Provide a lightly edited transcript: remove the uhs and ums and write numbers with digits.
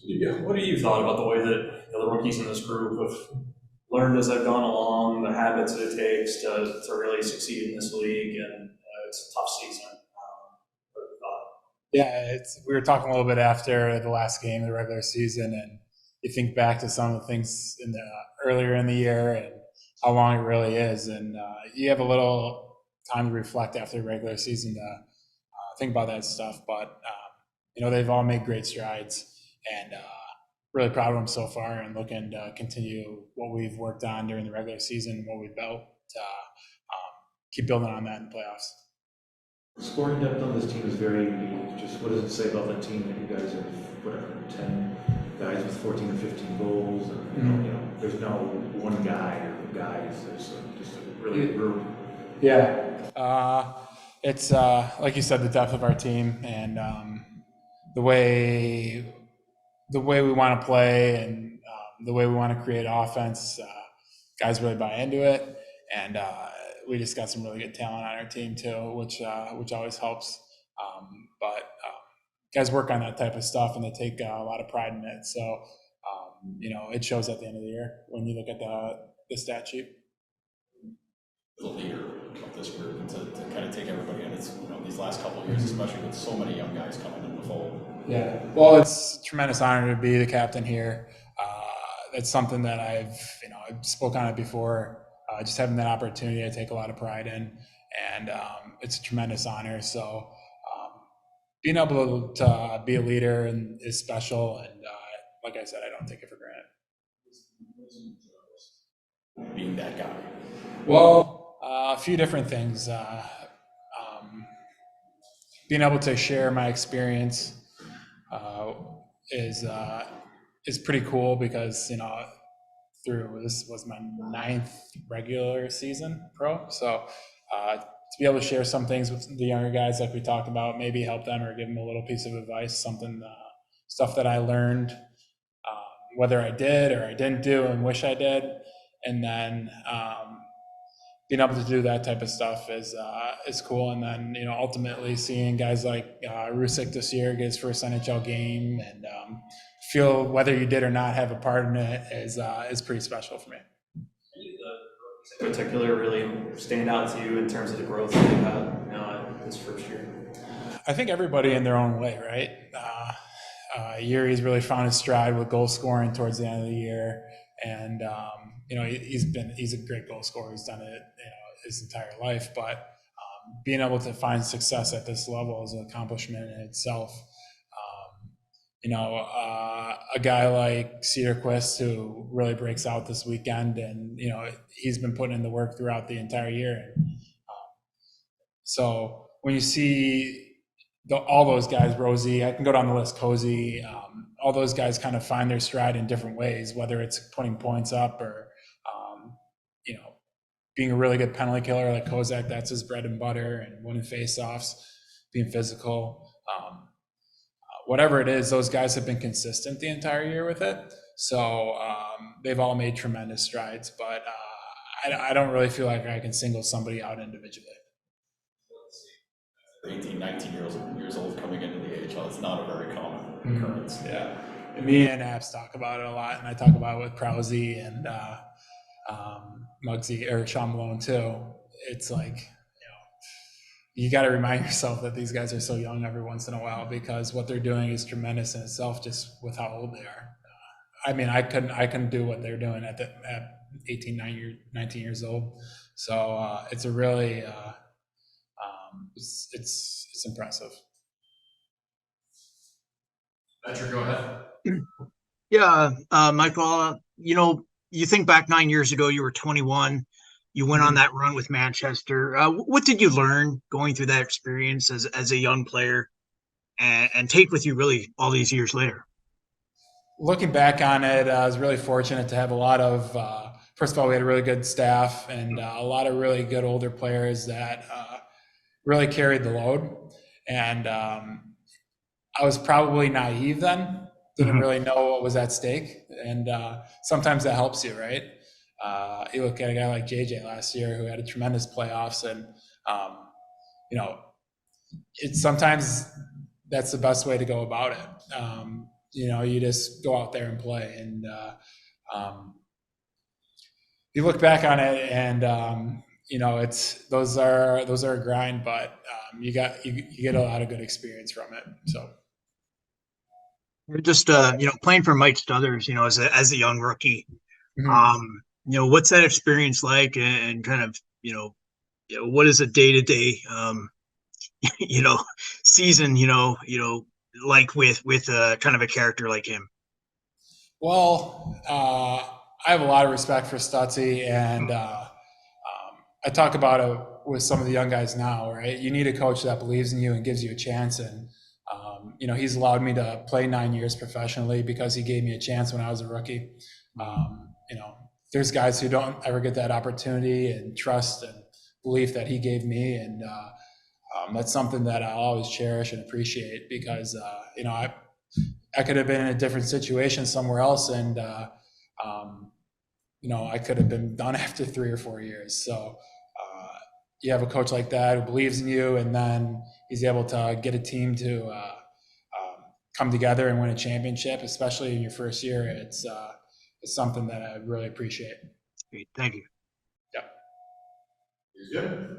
Yeah. What have you thought about the way that the rookies in this group have learned as they've gone along, the habits that it takes to really succeed in this league? And it's a tough season. What have you thought? Yeah, we were talking a little bit after the last game of the regular season, and you think back to some of the things in the earlier in the year and how long it really is, and you have a little time to reflect after the regular season to think about that stuff. But they've all made great strides, and really proud of them so far, and looking to continue what we've worked on during the regular season, what we built to keep building on that in the playoffs. Scoring depth on this team is very unique. Just what does it say about the team that you guys have, whatever, 10 guys with 14 or 15 goals? And, there's no one guy or guys. There's just a really group. Yeah. It's like you said, the depth of our team and the way we want to play and the way we want to create offense. Guys really buy into it, and we just got some really good talent on our team too, which always helps. But guys work on that type of stuff, and they take a lot of pride in it. So it shows at the end of the year when you look at the stat sheet. The leader of this group and to kind of take everybody in. It's these last couple of years, especially with so many young guys coming in the fold. Yeah, well, it's a tremendous honor to be the captain here. It's something that I've spoke on it before. Just having that opportunity, I take a lot of pride in, and it's a tremendous honor. So being able to be a leader is special, and like I said, I don't take it for granted. Being that guy. Well, a few different things. Being able to share my experience is pretty cool because through this was my 9th regular season pro, so to be able to share some things with the younger guys, like we talked about, maybe help them or give them a little piece of advice, something stuff that I learned, whether I did or I didn't do and wish I did, and then being able to do that type of stuff is cool. And then ultimately seeing guys like Rusick this year get his first NHL game and feel whether you did or not have a part in it is pretty special for me. Any of the rookies in particular really stand out to you in terms of the growth that they've had this first year? I think everybody in their own way, right? Yuri's really found his stride with goal scoring towards the end of the year, and he's a great goal scorer. He's done it his entire life, but being able to find success at this level is an accomplishment in itself. A guy like Cedarquist who really breaks out this weekend, and he's been putting in the work throughout the entire year. So when you see all those guys, Rosie, I can go down the list, Cozy, all those guys kind of find their stride in different ways, whether it's putting points up or, being a really good penalty killer like Kozak, that's his bread and butter, and winning faceoffs, being physical. Whatever it is, those guys have been consistent the entire year with it. So they've all made tremendous strides, but I don't really feel like I can single somebody out individually. 18, 19 years old coming into the AHL, it's not a very common occurrence. Yeah. And me and Abs talk about it a lot, and I talk about it with Prowsey and Muggsy or Sean Malone too. It's like, you got to remind yourself that these guys are so young every once in a while, because what they're doing is tremendous in itself just with how old they are. I couldn't do what they're doing at 18, 19 years old. So it's a really, it's impressive. Patrick, go ahead. Yeah, Michael, you think back 9 years ago, you were 21. You went on that run with Manchester. What did you learn going through that experience as a young player and take with you really all these years later? Looking back on it, I was really fortunate to have a lot of, first of all, we had a really good staff and a lot of really good older players that really carried the load. And I was probably naive then. Didn't really know what was at stake, and sometimes that helps you, right? You look at a guy like JJ last year who had a tremendous playoffs, and it's sometimes that's the best way to go about it. you just go out there and play. And you look back on it, and it's those are a grind, but you get a lot of good experience from it. So. You're just playing for Mike Stothers, as a young rookie. Mhm. What's that experience like, and kind of, what is a day-to-day you know season, like with kind of a character like him? Well, I have a lot of respect for Stutzy, and I talk about it with some of the young guys now, right? You need a coach that believes in you and gives you a chance. And, he's allowed me to play 9 years professionally because he gave me a chance when I was a rookie. There's guys who don't ever get that opportunity and trust and belief that he gave me. And that's something that I'll always cherish and appreciate because, I could have been in a different situation somewhere else, and I could have been done after 3 or 4 years. So you have a coach like that who believes in you, and then he's able to get a team to come together and win a championship, especially in your first year. It's something that I really appreciate. Great, thank you. Yeah. Yeah.